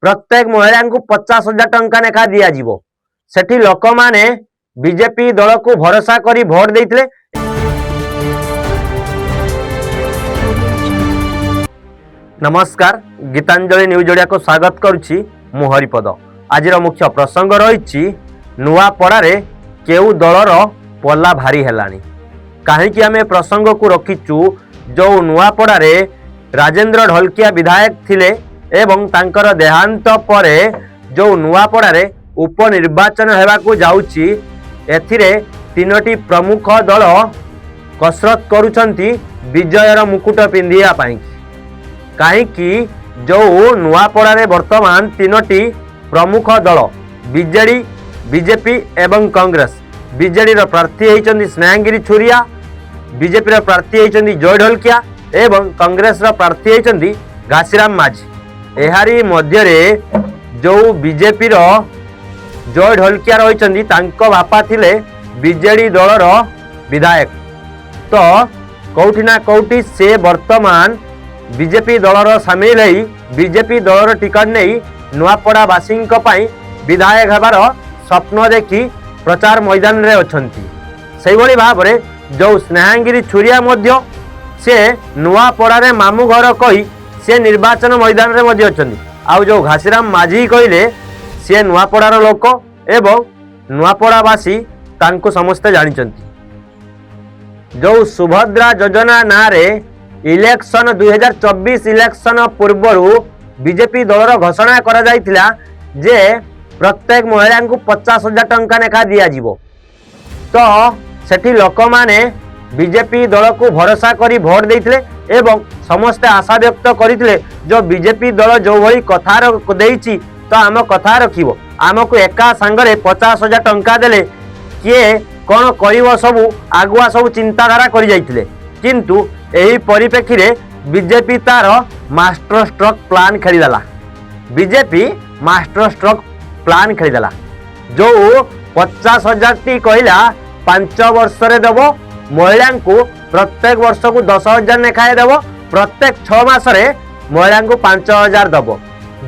प्रत्येक महिला को 50,000 टंका लेखा दि जाव सेठी लोक माने बीजेपी दल को भरोसा करी भोट देते। नमस्कार, गीतांजलि न्यूज ओडिया को स्वागत करुछि मु हरिपद। आज मुख्य प्रसंग रही नुआपड़ारे केउ दलर पल्ला भारी हेलानी। कहीं आम प्रसंग को रखीचु जो नुआपड़ारे राजेंद्र ढोलकिया विधायक थिले एवं तांकर देहांत परे जो नुआपड़ारे उपनिर्वाचन हेबाकु जाउछि एथिरे तीनोटी प्रमुख दल कसरत करुछंती विजयर मुकुट पिंधिया पाई। कहीं जो नुआपड़ारे वर्तमान तीनोटी प्रमुख दल बीजेडी बीजेपी एवं कांग्रेस। बीजेडी प्रार्थी होइचंदी स्नेहागिरी छुरिया, बीजेपी प्रार्थी होइचंदी जय ढोलकिया एवं कांग्रेस प्रार्थी होइचंदी घासीराम माझी। एहारी मध्यरे जो बीजेपी जय ढोलकिया रही बापा थिले बीजेडी दलर विधायक, तो कौटी ना कौटी से वर्तमान बीजेपी दलर सामिल है बीजेपी दलर टिकट नहीं नुआपड़ा वासी विधायक हेबार स्वप्न देखी प्रचार मैदान रे अछंती। सेही भली भाव रे जो स्नेहागिरी छुरिया मध्य से नुआपड़ारे मामू घर कही से निर्वाचन मैदान रे मध्य अछंती। आउ जो घासीराम माझी कहले से नुआपड़ार लोक एवं नुआपड़ावासी तांको समस्ते जानिचंती। जो सुभद्रा योजना ना रे इलेक्शन 2024 इलेक्शन पूर्वरु बीजेपी दलर घोषणा करा जायतिला जे प्रत्येक महिला को 50,000 टंका लेखा दि जाव, तो सेठी लोक माने बीजेपी दल को भरोसा करी भोट देते एवं समस्ते आशा व्यक्त करते जो बीजेपी दल जो भली कथा देइछि तो आम कथा रखिबो, आमको एका सांगरे 50,000 टंका देले किए कौन कर सबू आगुआ सब चिंताधारा कर जाइतिले। किंतु एही परिप्रेक्षी रे बीजेपी तार मास्टर स्ट्रोक प्लान खेलीदेला। बीजेपी मास्टर स्ट्रोक प्लान खेलीदेला जो 50,000 टी कहला 5 वर्ष रे देव, महिला को प्रत्येक वर्ष को 10,000 लेखाए देव, प्रत्येक 6 मास रे महिला को 5,000 देव।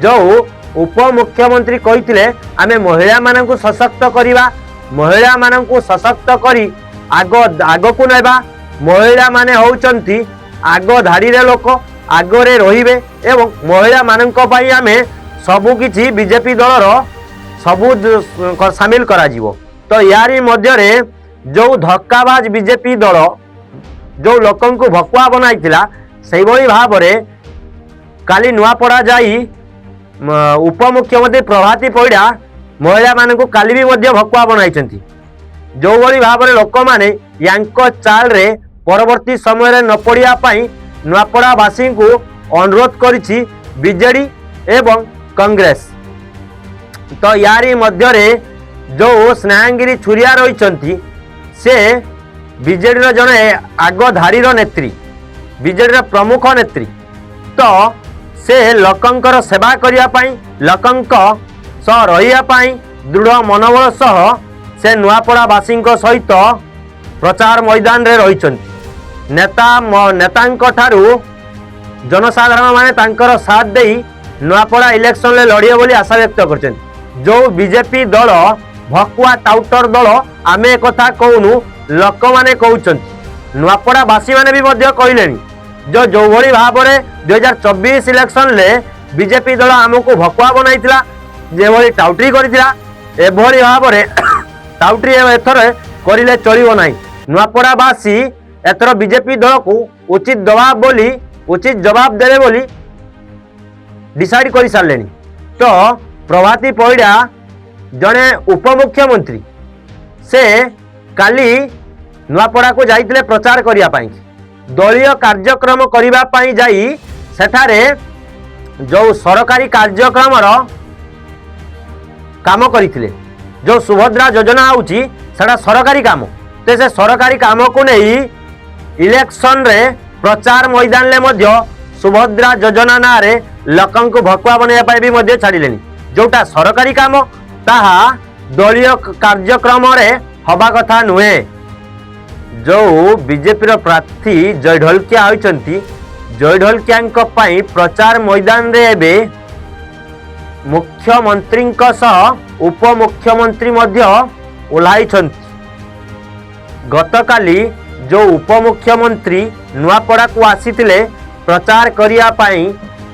जो उप मुख्यमंत्री कही आमे महिला मान को सशक्त करिबा, महिला मान को सशक्त करी आग को नेबा। महिला माने होउचंती आग धाड़ी रे लोक आगरे रहिबे एवं महिला मानक पई आमे सबु किछि बीजेपी दलर सबु शामिल करा जीवो। तो यारी मध्य रे जो धक्काबाज बीजेपी दल जो लोकन को भकुआ बनाइतिला सेही भली भाव रे काली नुआपड़ा जाई उप मुख्यमंत्री प्रभाती परिड़ा महिला मान को काली भी मध्य भकुआ बनाइछंती। जो भली भाव रे लोक माने यांको चाल रे परवर्ती समय रे न पड़िया पाई नुआपड़ा वासी को अनुरोध करिछि बीजेडी एवं कांग्रेस। तो यारी मध्य रे जो स्नेहागिरी छुरिया रही से बीजेडी जड़े आग धाड़ी नेत्री, बीजेडी प्रमुख नेत्री, तो से लोकंकर सेवा करने लोकंक सह रही दृढ़ मनोबल सह से नुआपड़ावासी सहित प्रचार मैदान रे रही। नेता ठारू जनसाधारण माने तांकर साथ दे नुआपड़ा इलेक्शन ले लड़िए बोली आशा व्यक्त कर। जो बीजेपी दल भकुआ टाउटर दल आमे कथा कहूनु लोक माने कहउचंती, नुआपड़ावासी माने भी मध्य कहलेनी जो जो भली भाव रे 2024 इलेक्शन ले बीजेपी दल आमको भकुआ बनाइतिला, जे भली टाउटरी करितिला एभली भाव रे टाउटरी एथर करिले चलिबो नाही। नुआपड़ावासी एथर बीजेपी दल को उचित जवाब देले बोली डिसाइड कर सारे। तो प्रभाती परिड़ा जड़े उपमुख्यमंत्री से काली नुआपड़ा को जाइतिले प्रचार करिया पाई, दलीय कार्यक्रम करिबा पाई जाई सेठारे जो सरकारी कार्यक्रम काम करथिले। जो सुभद्रा योजना होउची सेटा सरकारी काम, तो से सरकारी काम को नहीं इलेक्शन रे प्रचार मैदान ले मध्य सुभद्रा योजना ना रे लोकन को भकुआ बनैया भी मध्य छाड़िलेनी। जोटा सरकारी काम ताहा दलीय कार्यक्रम रे हवा कथा नुहे। जो बीजेपी प्रार्थी जय ढोलकिया होइचंती, जय ढोलकिया प्रचार मैदान रे एबे मुख्यमंत्री उपमुख्यमंत्री ओह्लाइछन्ति। गतकाली जो उपमुख्यमंत्री नुआपड़ा को आसीथिले प्रचार करिया पाई,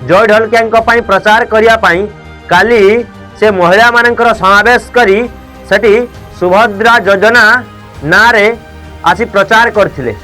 जय ढोलकिया प्रचार करिया पाई, काली से महिला मानकर समावेश करी सेठी सुभद्रा योजना नारे आसी प्रचार करथिले।